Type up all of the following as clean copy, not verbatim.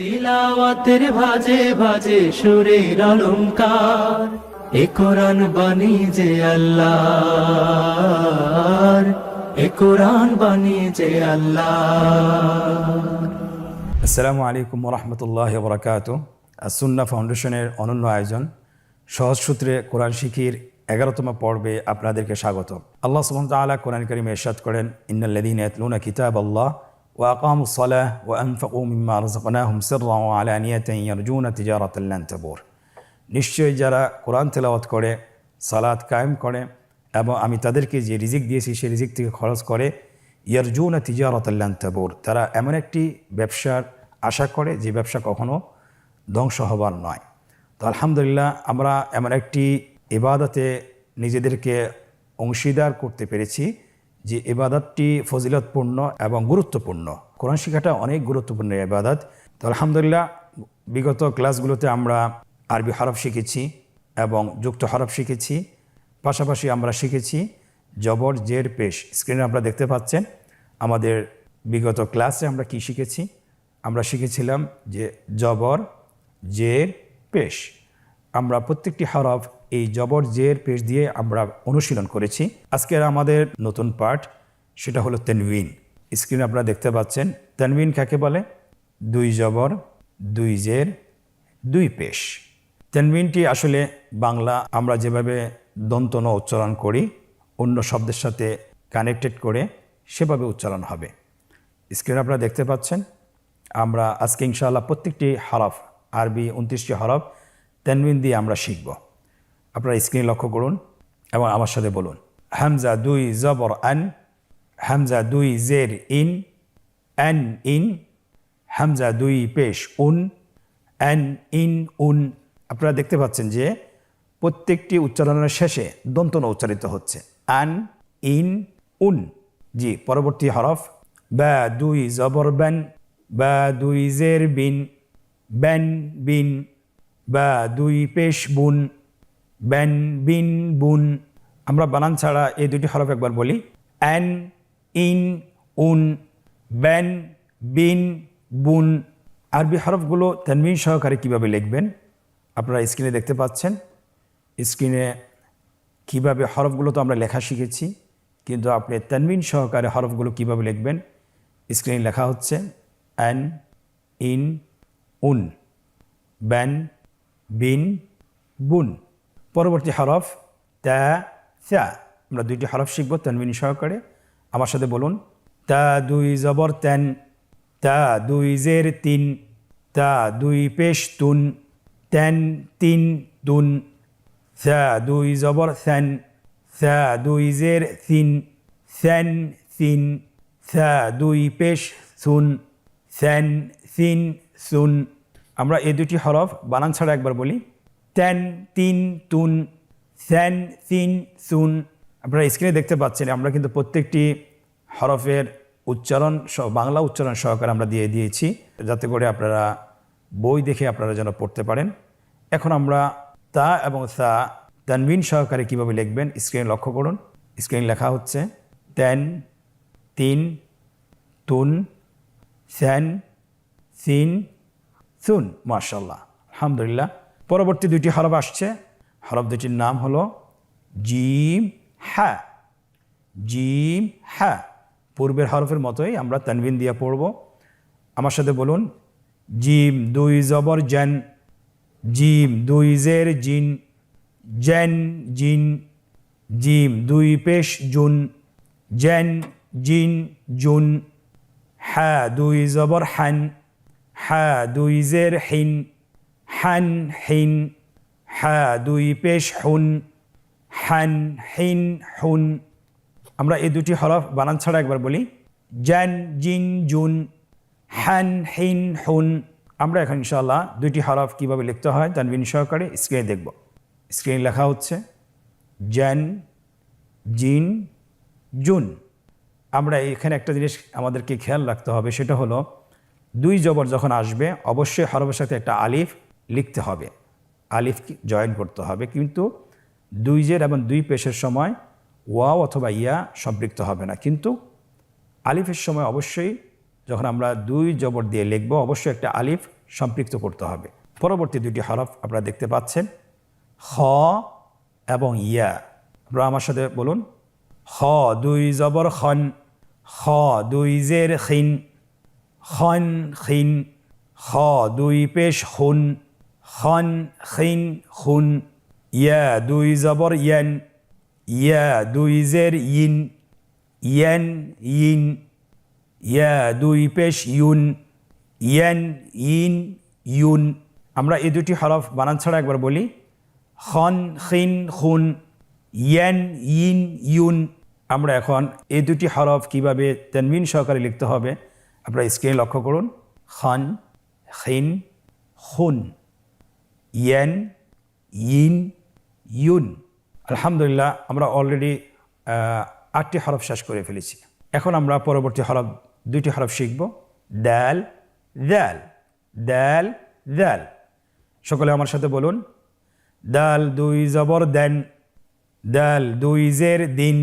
তিলাওয়াতের ভাজে ভাজে সুরের অলংকার, এ কোরআন বাণী যে আল্লাহর, এ কোরআন বাণী যে আল্লাহর। আসসালামু আলাইকুম ওরহমতুল্লাহ বরকাত। সুন্নাহ ফাউন্ডেশনের অনন্য আয়োজন সহজ সূত্রে কোরআন শিখির 11তম পর্বে আপনাদেরকে স্বাগত। আল্লাহ সুবহানাহু ওয়া তাআলা কোরআন কারীমে ইরশাদ করেন, ইন্নাল্লাযীনা ইয়াতলুনা কিতাবাল্লাহ ওয়া আকামুস সালাহ ওয়া আনফাকু মিম্মা রাযাকনাহুম সিররান ওয়া আলানিয়াতান ইয়ারজুনা তিজারাতান লান তাবুর। নিশ্চয়ই যারা কোরআন তেলাওয়াত করে, সালাত কায়েম করে এবং আমি তাদেরকে যে রিজিক দিয়েছি সেই রিজিক থেকে খরচ করে, ইয়ারজুনা তিজারাতান লান তাবুর, তারা এমন একটি ব্যবসার আশা করে যে ব্যবসা কখনো ধ্বংস হবার নয়। তো আলহামদুলিল্লাহ আমরা এমন একটি ইবাদতে নিজেদেরকে অংশীদার করতে পেরেছি যে ইবাদতটি ফজিলতপূর্ণ এবং গুরুত্বপূর্ণ। কোরআন শিক্ষাটা অনেক গুরুত্বপূর্ণ ইবাদত। তো আলহামদুলিল্লাহ বিগত ক্লাসগুলোতে আমরা আরবি হরফ শিখেছি এবং যুক্ত হরফ শিখেছি, পাশাপাশি আমরা শিখেছি জবর জের পেশ। স্ক্রিনে আপনারা দেখতে পাচ্ছেন আমাদের বিগত ক্লাসে আমরা কি শিখেছি। আমরা শিখেছিলাম যে জবর জের পেশ। আমরা প্রত্যেকটি হরফ এই জবর জের পেশ দিয়ে আমরা অনুশীলন করেছি। আজকের আমাদের নতুন পাঠ সেটা হলো তানবিন। স্ক্রিনে আপনারা দেখতে পাচ্ছেন তানবিন কাকে বলে? দুই জবর, দুই জের, দুই পেশ। তানবিনটি আসলে বাংলা আমরা যেভাবে দন্ত ন উচ্চারণ করি অন্য শব্দের সাথে কানেক্টেড করে সেভাবে উচ্চারণ হবে। স্ক্রিনে আপনারা দেখতে পাচ্ছেন আমরা আজকে ইনশাআল্লাহ প্রত্যেকটি হরফ, আরবি 29টি হরফ তানবিন দিয়ে আমরা শিখব। আপনারা স্ক্রিনে লক্ষ্য করুন এবং আমার সাথে বলুন, হামজা দুই জবর আন, হামজা দুই জের ইন, আন ইন, হামজা দুই পেশ উন, আন ইন উন। আপনারা দেখতে পাচ্ছেন যে প্রত্যেকটি উচ্চারণের শেষে দন্ত ন উচ্চারিত হচ্ছে, আন ইন উন। জি, পরবর্তী হরফ বা দুই জবর বান, বা দুই জের বিন, ব্যান বিন, বা দুই পেশ বুন, ব্যান বিন বুন। আমরা বানান ছাড়া এই দুটি হরফ একবার বলি, অ্যান ইন উন, ব্যান বিন বুন। আরবি হরফগুলো তানবিন সহকারে কীভাবে লিখবেন আপনারা স্ক্রিনে দেখতে পাচ্ছেন। স্ক্রিনে কীভাবে হরফগুলো তো আমরা লেখা শিখেছি, কিন্তু আপনি তানবিন সহকারে হরফগুলো কীভাবে লিখবেন স্ক্রিনে লেখা হচ্ছে অ্যান ইন উন, ব্যান বিন বুন। পরবর্তী হরফ তা সা। আমরা দুইটি হরফ শিখব তানবিন সহকারে। আমার সাথে বলুন, তা দুই জবর তেন, তা দুই জের তিন, তা দুই পেশ তুন, তেন তিন তুন, সা দুই জবর সেন, সা দুই জের সিন, সেন সিন, সা দুই পেশ সুন, সেন সিন সুন। আমরা এই দুটি হরফ বানান ছাড়া একবার বলি, তেন তিন তুন, সেন সিন সুন। আপনারা স্ক্রিনে দেখতে পাচ্ছেন আমরা কিন্তু প্রত্যেকটি হরফের উচ্চারণ বাংলা উচ্চারণ সহকারে আমরা দিয়ে দিয়েছি, যাতে করে আপনারা বই দেখে আপনারা যেন পড়তে পারেন। এখন আমরা তা এবং সা তানবিন সহকারে কীভাবে লিখবেন স্ক্রিনে লক্ষ্য করুন। স্ক্রিনে লেখা হচ্ছে তেন তিন তুন, সেন সিন সুন। মাশাআল্লাহ, আলহামদুলিল্লাহ। পরবর্তী দুইটি হরফ আসছে। হরফ দুটির নাম হলো জিম হা। জিম হা পূর্বের হরফের মতোই আমরা তানবিন দিয়ে পড়ব। আমার সাথে বলুন, জিম দুই জবর জান, জিম দুই জের জিন, জেন জিন, জিম দুই পেশ জুন, জেন জিন জুন, হা দুই জবর হান, হা দুই জের হিন, হান হিন, হা দুই পেশ হুন, হান হিন হুন। আমরা এই দুটি হরফ বানান ছাড়া একবার বলি, জান জিন জুন, হান হিন হুন। আমরা এখন ইনশাআল্লাহ দুইটি হরফ কীভাবে লিখতে হয় তানবিন সহকারে স্ক্রিনে দেখব। স্ক্রিনে লেখা হচ্ছে জান জিন জুন। আমরা এখানে একটা জিনিস আমাদেরকে খেয়াল রাখতে হবে, সেটা হলো দুই জবর যখন আসবে অবশ্যই হরফের সাথে একটা আলিফ লিখতে হবে, আলিফ জয়েন করতে হবে। কিন্তু দুই জের এবং দুই পেশের সময় ওয়াও অথবা ইয়া সম্পৃক্ত হবে না, কিন্তু আলিফের সময় অবশ্যই যখন আমরা দুই জবর দিয়ে লিখব অবশ্যই একটা আলিফ সম্পৃক্ত করতে হবে। পরবর্তী দুটি হরফ আপনারা দেখতে পাচ্ছেন, খ এবং ইয়া। আপনারা আমার সাথে বলুন, খ দুই জবর খন, খ দুই জের খিন, খন খিন, খ দুই পেশ খুন, খন খিন খুন, ইয়া দুই জবর ইয়ান, ইয়া দুই জের ইন, ইয়ান ইন, ইয়া দুই পেশ ইউন, ইয়ান ইন ইউন। আমরা এই দুটি হরফ বানান ছাড়া একবার বলি, খন খিন খুন, ইয়ান ইন ইউন। আমরা এখন এই দুটি হরফ কিভাবে তানবিন সহকারে লিখতে হবে আপনারা স্ক্রিনে লক্ষ্য করুন। খন খিন খুন, ইয়ান ইন ইউন। আলহামদুলিল্লাহ, আমরা অলরেডি 8টি হরফ শেষ করে ফেলেছি। এখন আমরা পরবর্তী হরফ দুইটি হরফ শিখব, দাল দাল, দাল দাল। সকলে আমার সাথে বলুন, দাল দুই জবর দেন, দাল দুই জের দিন,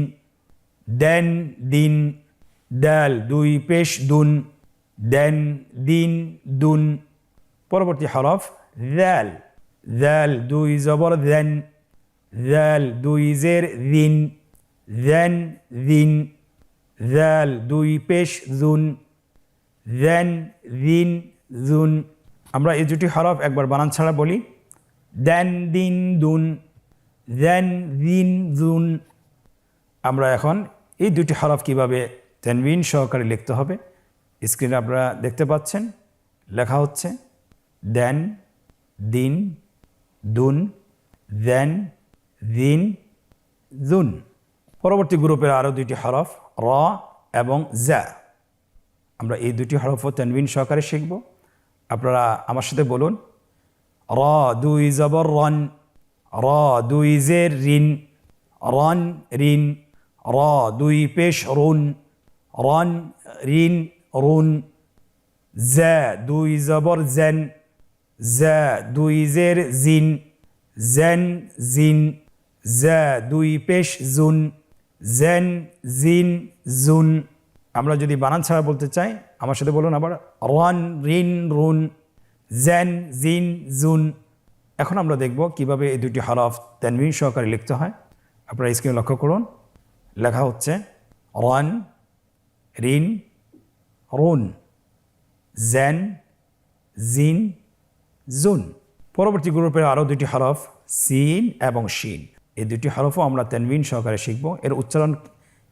দেন দিন, দাল দুই পেশ দুন, দেন দিন দুন। পরবর্তী হরফ দাল, দাল দুই জবর দেন, দাল দুই জের দিন, দেন দিন, দাল দুই পেশ দুন, দেন দিন দুন। আমরা এই দুটি হরফ একবার বানান ছাড়া বলি, দেন দিন দুন, দেন দিন দুন। আমরা এখন এই দুটি হরফ কিভাবে তানবিন সহকারে লিখতে হবে স্ক্রিনে আপনারা দেখতে পাচ্ছেন। লেখা হচ্ছে দেন দিন দুন, দেন দিন দুন। পরবর্তী গ্রুপের আরও দুইটি হরফ র এবং জা। আমরা এই দুটি হরফও তানবিন সহকারে শিখব। আপনারা আমার সাথে বলুন, র দুই জবর রন, র দুই জের রিন, রন রিন, র দুই পেশ রুন, রন রিন রুন, জা দুই জবর জেন, জা দুই জের জিন, জেন জিন, জা দুই পেশ জুন, জেন জিন জুন। আমরা যদি বানান ছাড়া বলতে চাই আমার সাথে বলুন আবার, রন রিন রুন, জেন জিন জুন। এখন আমরা দেখব কিভাবে এই দুটি হরফ তানবিন সহকারে লিখতে হয়। আপনারা স্ক্রিনে লক্ষ্য করুন। লেখা হচ্ছে রন রিন রুন, জেন জিন জুন। পরবর্তী গ্রুপের আরও দুটি হরফ সিন এবং শিন। এই দুটি হরফও আমরা তানবিন সহকারে শিখব। এর উচ্চারণ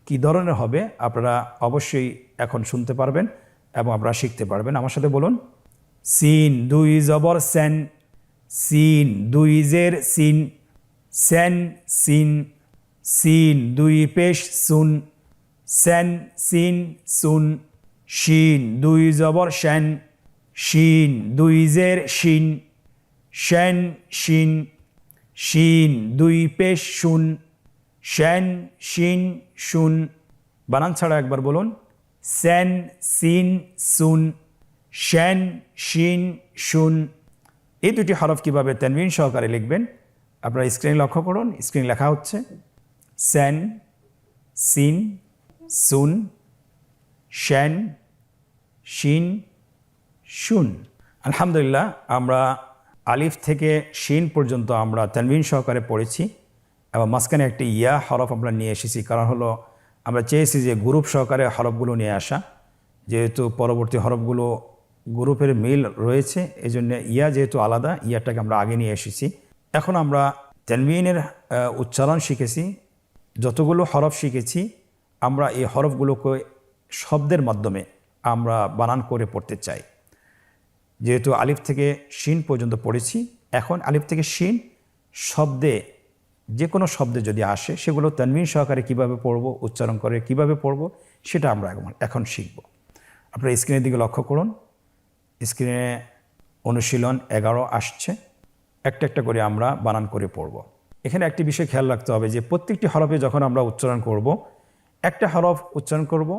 কী ধরনের হবে আপনারা অবশ্যই এখন শুনতে পারবেন এবং আপনারা শিখতে পারবেন। আমার সাথে বলুন, সিন দুই জবর সেন, সিন দুই জের সিন, সেন সিন, সিন দুই পেশ সুন, সেন সিন সুন, শিন দুই জবর শেন, শিন দুই জের শিন, শেন শিন, শিন দুই পেশ শুন, শেন শিন শুন। বানান ছাড়া একবার বলুন, সেন সিন সুন, শেন শিন শুন। এই দুটি হরফ কিভাবে তানবিন সহকারে লিখবেন আপনারা স্ক্রিনে লক্ষ্য করুন। স্ক্রিনে লেখা হচ্ছে সেন সিন সুন, শেন শিন শুন। আলহামদুলিল্লাহ, আমরা আলিফ থেকে শিন পর্যন্ত আমরা তানবিন সহকারে পড়েছি এবং মাঝখানে একটি ইয়া হরফ আমরা নিয়ে এসেছি। কারণ হলো আমরা চেয়েছি যে গ্রুপ সহকারে হরফগুলো নিয়ে আসা, যেহেতু পরবর্তী হরফগুলো গ্রুপের মিল রয়েছে, এই জন্য ইয়া যেহেতু আলাদা, ইয়াটাকে আমরা আগে নিয়ে এসেছি। এখন আমরা তানবিনের উচ্চারণ শিখেছি, যতগুলো হরফ শিখেছি আমরা এই হরফগুলোকে শব্দের মাধ্যমে আমরা বানান করে পড়তে চাই। যেহেতু আলিফ থেকে শিন পর্যন্ত পড়েছি, এখন আলিফ থেকে শিন শব্দে যে কোনো শব্দে যদি আসে সেগুলো তানবিন সহকারে কীভাবে পড়ব, উচ্চারণ করে কিভাবে পড়ব সেটা আমরা এখন শিখব। আপনারা স্ক্রিনের দিকে লক্ষ্য করুন। স্ক্রিনে অনুশীলন 11 আসছে। একটা একটা করে আমরা বানান করে পড়ব। এখানে একটি বিষয় খেয়াল রাখতে হবে যে প্রত্যেকটি হরফে যখন আমরা উচ্চারণ করব, একটা হরফ উচ্চারণ করব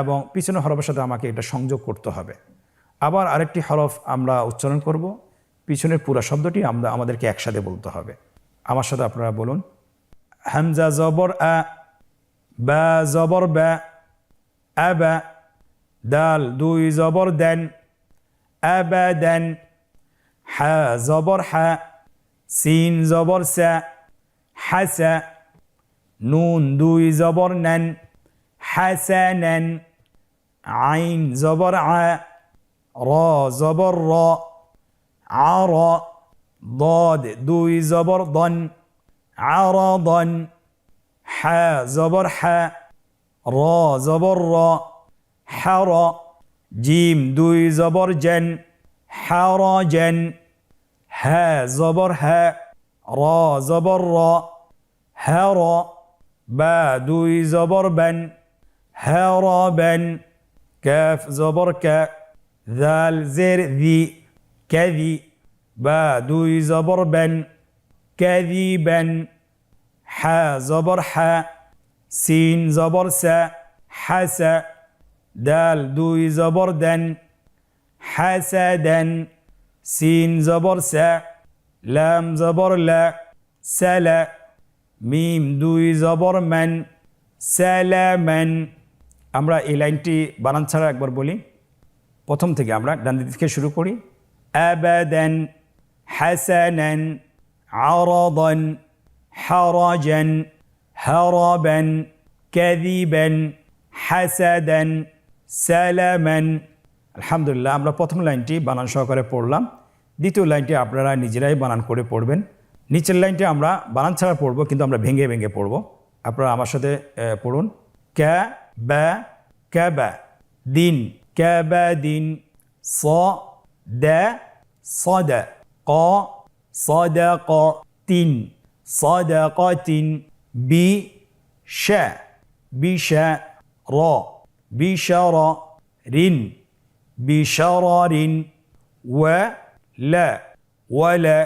এবং পিছনের হরফের সাথে আমাকে এটা সংযোগ করতে হবে। আবার আরেকটি হরফ আমরা উচ্চারণ করব, পিছনের পুরো শব্দটি আমাদেরকে একসাথে বলতে হবে। আমার সাথে আপনারা বলুন, হামজা জবর আ, বা জবর বা, আবা, দাল দুই জবর দেন, আবাদান, হা জবর হা, সিন জবর সা, হাসা, নুন দুই জবর নান, হাসানান, আইন জবর আ, র জবর র, আর, ضاد দুই জবর দন, আরাদন, হা জবর হা, র জবর র, হার, জিম দুই জবর জেন, হারাজেন, হা জবর হা, র জবর র, হার, বা দুই জবর বেন, হারাবেন, কাফ জবর কা, দাল জের দি, কাদি, বা দুই জবর বেন, কাদিবেন, হা জবর হা, সিন জবর সা, হাসা, দাল দুই জবর দেন, হাসাদেন, সিন জবর সা, লাম জবর লা, সালা, মিম দুই জবর মান, সালামান। আমরা এই লাইনটি বানান ছাড়া একবার বলি, প্রথম থেকে আমরা ডান দিক থেকে শুরু করি। আবাদান, হাসানান, আরাদান, হারাজান, হারাবান, কাযিবান, হাসাদান, সালামান। আলহামদুলিল্লাহ, আমরা প্রথম লাইনটি বানান সহকারে পড়লাম। দ্বিতীয় লাইনটি আপনারা নিজেরাই বানান করে পড়বেন। নিচের লাইনটি আমরা বানান ছাড়া পড়ব, কিন্তু আমরা ভেঙে ভেঙে পড়ব। আপনারা আমার সাথে পড়ুন। কা বা কাবা দিন, কাবা দিন, স দা সদা, ক সদা ক তিন, সদা ক তিন, বি শা বিশা, র বিশার, রিন বিশারিন, ওয়া লা ওয়ালা,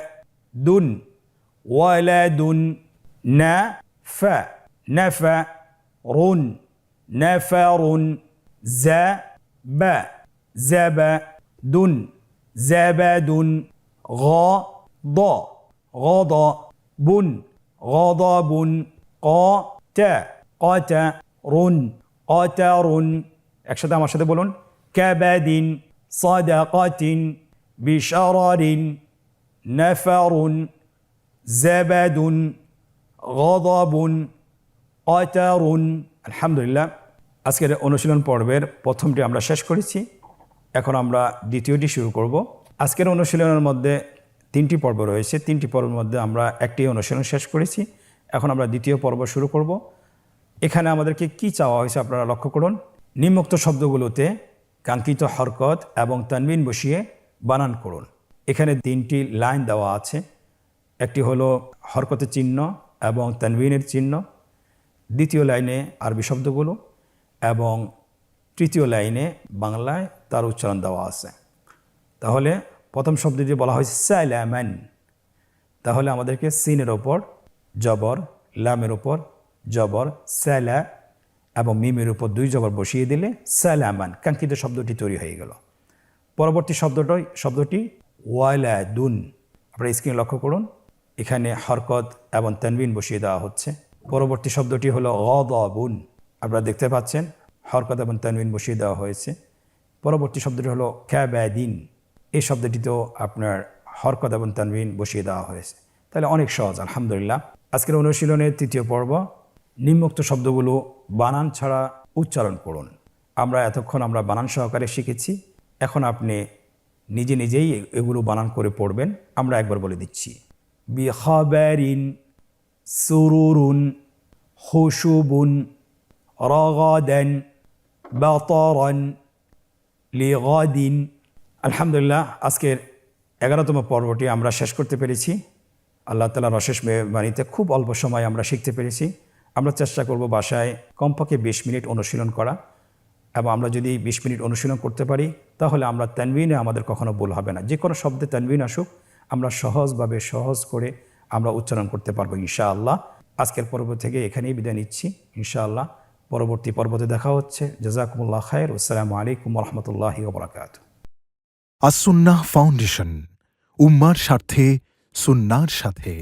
দুন ওয়ালাদুন, না ফা নাফা, রুন নাফারুন, জা বা জাবা, দুন জাবাদুন, গ দ গদ, বুন গদবুন, ক তা কতা, রুন কতারুন। একসাথে আমার সাথে বলুন। কাবাদিন, সাদাকাতিন, বিশারারিন, নাফারুন, জাবাদুন, গদবুন, কতারুন। আলহামদুলিল্লাহ, আজকের অনুশীলন পর্বের প্রথমটি আমরা শেষ করেছি। এখন আমরা দ্বিতীয়টি শুরু করব। আজকের অনুশীলনের মধ্যে 3টি পর্ব রয়েছে। 3টি পর্বের মধ্যে আমরা একটি অনুশীলন শেষ করেছি। এখন আমরা দ্বিতীয় পর্ব শুরু করব। এখানে আমাদেরকে কি চাওয়া হয়েছে আপনারা লক্ষ্য করুন। নিম্নোক্ত শব্দগুলোতে কাঙ্ক্ষিত হরকত এবং তানবিন বসিয়ে বানান করুন। এখানে 3টি লাইন দেওয়া আছে। একটি হলো হরকতের চিহ্ন এবং তানবিনের চিহ্ন, দ্বিতীয় লাইনে আরবি শব্দগুলো, এবং তৃতীয় লাইনে বাংলায় তার উচ্চারণ দেওয়া আছে। তাহলে প্রথম শব্দটি বলা হয়েছে সালামান। তাহলে আমাদেরকে সিনের ওপর জবর, লামের ওপর জবর, সালা এবং মিমের উপর 2 জবর বসিয়ে দিলে সালামান, কাঙ্ক্ষিত শব্দটি তৈরি হয়ে গেল। পরবর্তী শব্দটি ওয়ালাদুন। আপনারা স্ক্রিনে লক্ষ্য করুন, এখানে হরকত এবং তানবিন বসিয়ে দেওয়া হচ্ছে। পরবর্তী শব্দটি হলো গদাবুন। আপনারা দেখতে পাচ্ছেন হরকত এবং তানবিন বসিয়ে দেওয়া হয়েছে। পরবর্তী শব্দটি হলো কাবাদিন। এই শব্দটিতেও আপনার হরকত এবং তানবিন বসিয়ে দেওয়া হয়েছে। তাহলে অনেক সহজ। আলহামদুলিল্লাহ, আজকের অনুশীলনের 3য় পর্ব। নিম্নোক্ত শব্দগুলো বানান ছাড়া উচ্চারণ করুন। আমরা এতক্ষণ বানান সহকারে শিখেছি। এখন আপনি নিজে নিজেই এগুলো বানান করে পড়বেন। আমরা একবার বলে দিচ্ছি। বিখাবারিন, সুরুরুন, খুশুবুন, রগাদান, বাতারান, লিগাদিন। আলহামদুলিল্লাহ, আজকের 11তম পর্বটি আমরা শেষ করতে পেরেছি। আল্লাহ তাআলার অশেষ মেহেরবানিতে খুব অল্প সময় আমরা শিখতে পেরেছি। আমরা চেষ্টা করব বাসায় কমপক্ষে 20 মিনিট অনুশীলন করা, এবং আমরা যদি 20 মিনিট অনুশীলন করতে পারি তাহলে আমরা তানবিনে আমাদের কখনো ভুল হবে না। যে কোনো শব্দে তানবিন আসুক, আমরা সহজভাবে সহজ করে আমরা উচ্চারণ করতে পারবো ইনশাআল্লাহ। আজকের পর্ব থেকে এখানেই বিদায় নিচ্ছি ইনশাআল্লাহ। পরবর্তী পর্বতে দেখা হচ্ছে। জাযাকুমুল্লাহ খায়র। আসসালামু আলাইকুম ওয়া রাহমাতুল্লাহি ওয়া বারাকাতুহু। আস-সুন্নাহ ফাউন্ডেশন, উম্মার স্বার্থে সুন্নাহর সাথে।